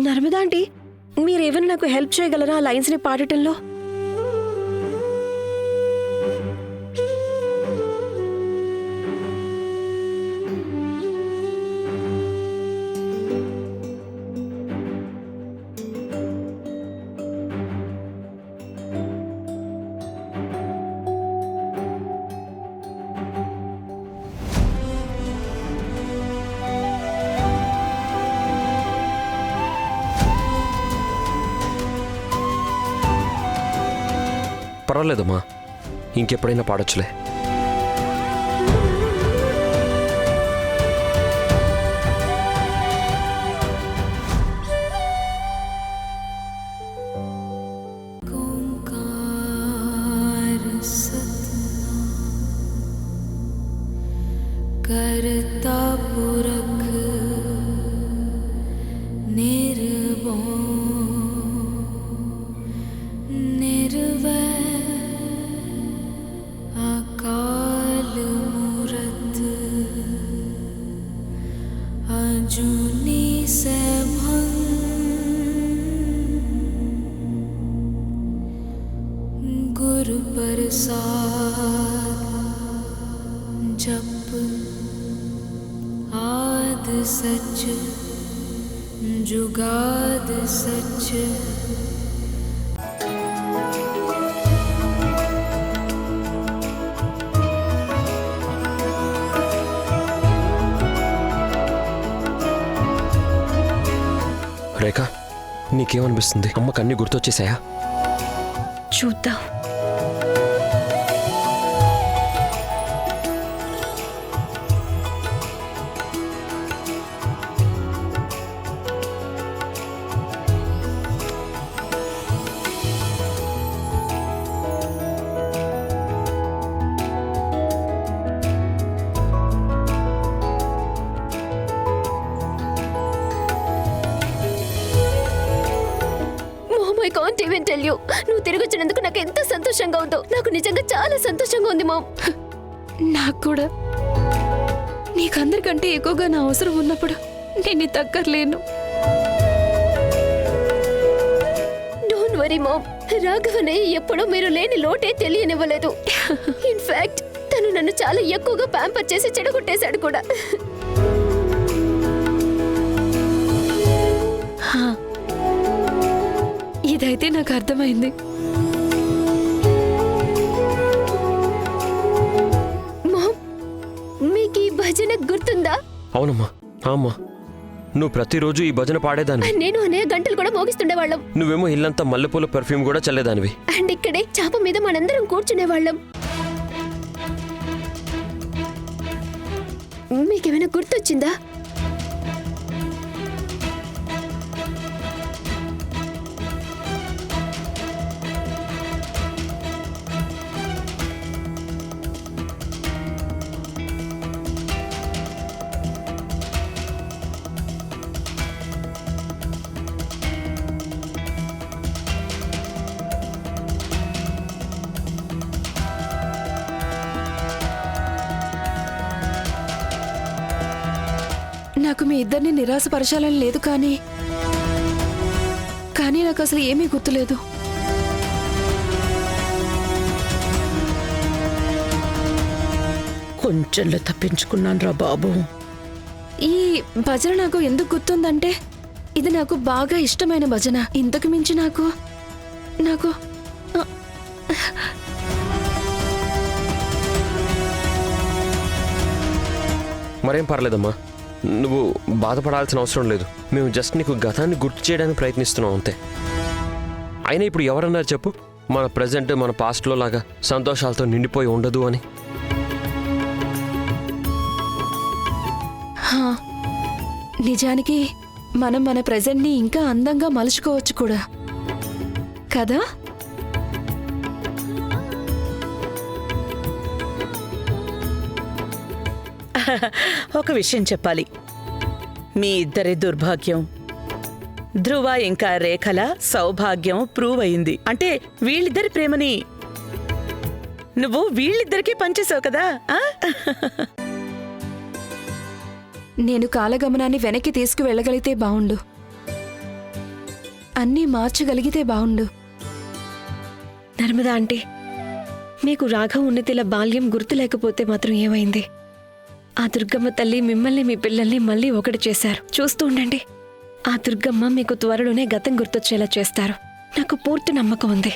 Narmada aunty, మీరేమైనా నాకు help చేయగలరా ఆ లైన్స్ని పాడటంలో? పర్వాలేదమ్మా, ఇంకెప్పుడైనా పాడొచ్చులే. करता पुरख निर्भो निर्वै अकाल मूरत अजूनी सभंग गुरु प्रसाद जप आद सच जुगाद सच। రేఖ, నీకేమనిపిస్తుంది? అమ్మకు అన్ని గుర్తొచ్చేసాయా? చూద్దాం. I can't even tell you. నువ్వు తిరిగి వచ్చినందుకు నాకు ఎంత సంతోషంగా ఉందో. నాకు నిజంగా చాలా సంతోషంగా ఉంది మామ్. నాకు కూడా. నీకందరికంటే ఎక్కువగా నా అవసరం ఉన్నప్పుడు నేను తగ్గలేను. Don't worry mom. రాఘవనయ్య ఎప్పుడూ మీరు లేని లోటే తెలియనివ్వలేదు. ఇన్ఫాక్ట్ తను నన్ను చాలా ఎక్కువగా ప్యాంపర్ చేసి చెడగొట్టేశాడు కూడా. ఇదైతే నాకు అర్థమైంది. మామ్, మీకు ఈ భజన గుర్తుందా? అవునమ్మా, అమ్మా, నువ్వు ప్రతిరోజు ఈ భజన పాడేదాన్ని. నేను అనేక గంటలు కూడా మోగిస్తుండేవాళ్ళం. నువ్వేమో ఇల్లంతా మల్లెపూల పెర్ఫ్యూమ్ కూడా చల్లేదానివి. అండ్ ఇక్కడే చాప మీద మనందరం కూర్చునేవాళ్ళం. మీకేమైనా గుర్తొచ్చిందా? నాకు మీ ఇద్దరిని నిరాశపరచాలని లేదు, కానీ నాకు అసలు ఏమీ గుర్తులేదు. కొంచెంలో తప్పించుకున్నాను రా బాబు. ఈ భజన నాకు ఎందుకు గుర్తుందంటే ఇది నాకు బాగా ఇష్టమైన భజన. ఇంతకు మించి నాకు మరేం పర్లేదమ్మా, నువ్వు బాధపడాల్సిన అవసరం లేదు. మేము జస్ట్ నీకు గతాన్ని గుర్తు చేయడానికి ప్రయత్నిస్తున్నాం అంతే. అయినా ఇప్పుడు ఎవరన్నారు చెప్పు, మన ప్రజెంట్ మన పాస్ట్లో లాగా సంతోషాలతో నిండిపోయి ఉండదు అని? నిజానికి మనం మన ప్రెజెంట్ని ఇంకా అందంగా మలుచుకోవచ్చు కూడా కదా. ఒక విషయం చెప్పాలి. మీ ఇద్దరి దుర్భాగ్యం ధ్రువ ఇంకా రేఖల సౌభాగ్యం ప్రూవ్ అయింది. అంటే వీళ్ళిద్దరి ప్రేమని నువ్వు వీళ్ళిద్దరికీ పంచేసావు కదా. నేను కాలగమనాన్ని వెనక్కి తీసుకువెళ్ళగలిగితే బావుండు. అన్నీ మార్చగలిగితే బావుండు. నర్మదా ఆంటీ, మీకు రాఘవ్ ఉన్నతిల బాల్యం గుర్తు లేకపోతే మాత్రం ఏమైంది? ఆ దుర్గమ్మ తల్లి మిమ్మల్ని మీ పిల్లల్ని మళ్ళీ ఒకటి చేశారు. చూస్తూ ఉండండి, ఆ దుర్గమ్మ మీకు త్వరలోనే గతం గుర్తొచ్చేలా చేస్తారు. నాకు పూర్తి నమ్మకం ఉంది.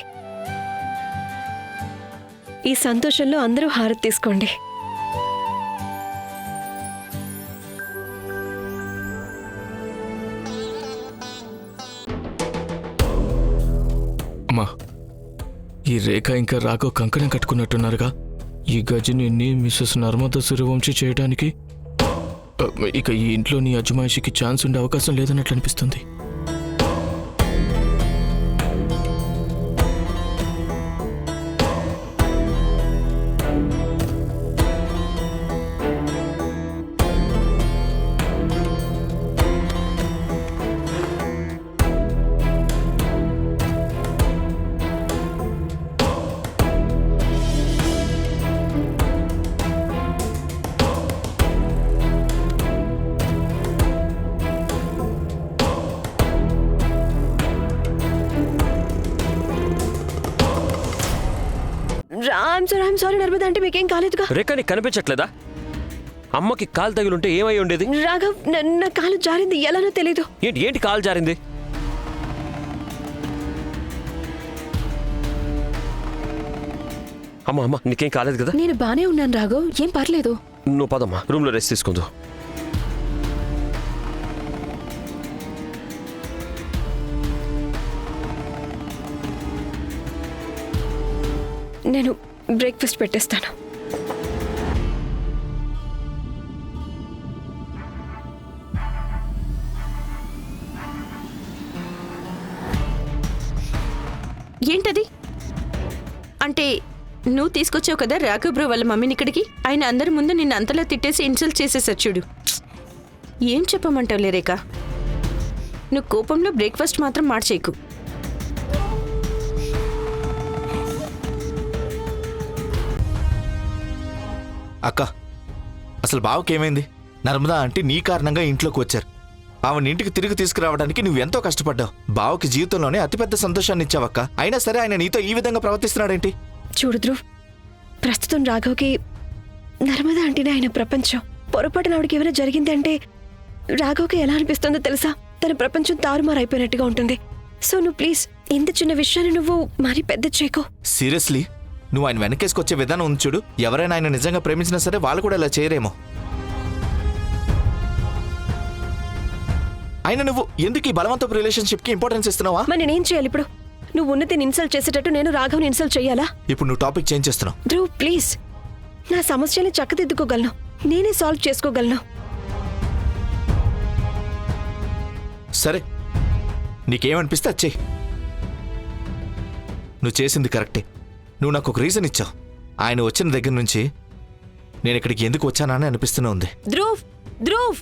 ఈ సంతోషంలో అందరూ హారతి తీసుకోండి. అమ్మా, ఈ రేఖ ఇంకా రాఘవ్ కంకణం కట్టుకున్నట్టున్నారుగా. ఈ గజని మిస్సెస్ నర్మదా సూర్యవంశీ చేయడానికి ఇక ఈ ఇంట్లో నీ అజమాయిషికి ఛాన్స్ ఉండే అవకాశం లేదన్నట్లు అనిపిస్తుంది. ఐమ్ సారీ నర్మదా అంటే మీకేం కాలేదుగా? రేఖ నీకు కనిపించట్లేదా? అమ్మకి కాలు తగిలుంటే ఏమై ఉండేది? రాఘవ్, నా కాలు జారింది, ఎలానో తెలీదు. ఏంటి కాలు జారింది? అమ్మ నీకేం కాలేదు కదా? నేను బానే ఉన్నాను రాఘవ్, ఏం పర్లేదు. నువ్వు పదమ్మా, రూమ్లో రెస్ట్ తీసుకుందు. నేను బ్రేక్ఫాస్ట్ పెట్టేస్తాను. ఏంటది? అంటే నువ్వు తీసుకొచ్చావు కదా రాఘవ్ బ్రో వాళ్ళ మమ్మీని ఇక్కడికి. ఆయన అందరి ముందు నిన్ను అంతలా తిట్టేసి ఇన్సల్ట్ చేసేసారు చూడు. ఏం చెప్పమంటావులే రేఖ, నువ్వు కోపంలో బ్రేక్ఫాస్ట్ మాత్రం మార్చేయకు. అక్క, అసలు బావకేమైంది? నర్మదా ఆంటీ నీ కారణంగా ఇంట్లోకి వచ్చారు. ఆవిడ ఇంటికి తిరిగి తీసుకురావడానికి నువ్వెంతో కష్టపడ్డావు. బావకి జీవితంలోనే అతిపెద్ద సంతోషాన్ని ఇచ్చావక్క. అయినా సరే ఆయన నీతో ఈ విధంగా ప్రవర్తిస్తున్నాడేంటి? చూడు ధ్రువ్, ప్రస్తుతం రాఘవ్కి నర్మదా అంటేనే ఆయన ప్రపంచం. పొరపాటున ఆవిడకి ఏమైనా జరిగింది అంటే రాఘవ్కి ఎలా అనిపిస్తుందో తెలుసా? తన ప్రపంచం తారుమారు అయిపోయినట్టుగా ఉంటుంది. సో నువ్వు ప్లీజ్ ఇంత చిన్న విషయాన్ని నువ్వు మరీ పెద్ద చేయకో. సీరియస్లీ, నువ్వు ఆయన వెనకేసుకొచ్చే విధానం ఉంది చూడు. ఎవరైనా ఆయన నిజంగా ప్రేమించినా సరే వాళ్ళు కూడా ఇలా చేయరేమో. అయినా నువ్వు ఎందుకు ఈ బలవంతపు రిలేషన్షిప్కి ఇంపార్టెన్స్ ఇస్తున్నావా? మరి నేనేం చేయాలి ఇప్పుడు? నువ్వు ఉన్నతిని ఇన్సల్ట్ చేసేటట్టు నేను రాఘవ్ని ఇన్సల్ట్ చేయాలా? ఇప్పుడు నువ్వు టాపిక్ చేంజ్ చేస్తున్నావు. ధ్రువ్ ప్లీజ్, నా సమస్యని చక్కదిద్దుకోగలను, నేనే సాల్వ్ చేసుకోగలను. సరే, నీకేమనిపిస్తే అది చెయ్యి. నువ్వు చేసింది కరెక్టే. నువ్వు నాకు ఒక రీజన్ ఇచ్చావు. ఆయన వచ్చిన దగ్గర నుంచి నేను ఇక్కడికి ఎందుకు వచ్చానని అనిపిస్తూనే ఉంది. ధ్రువ్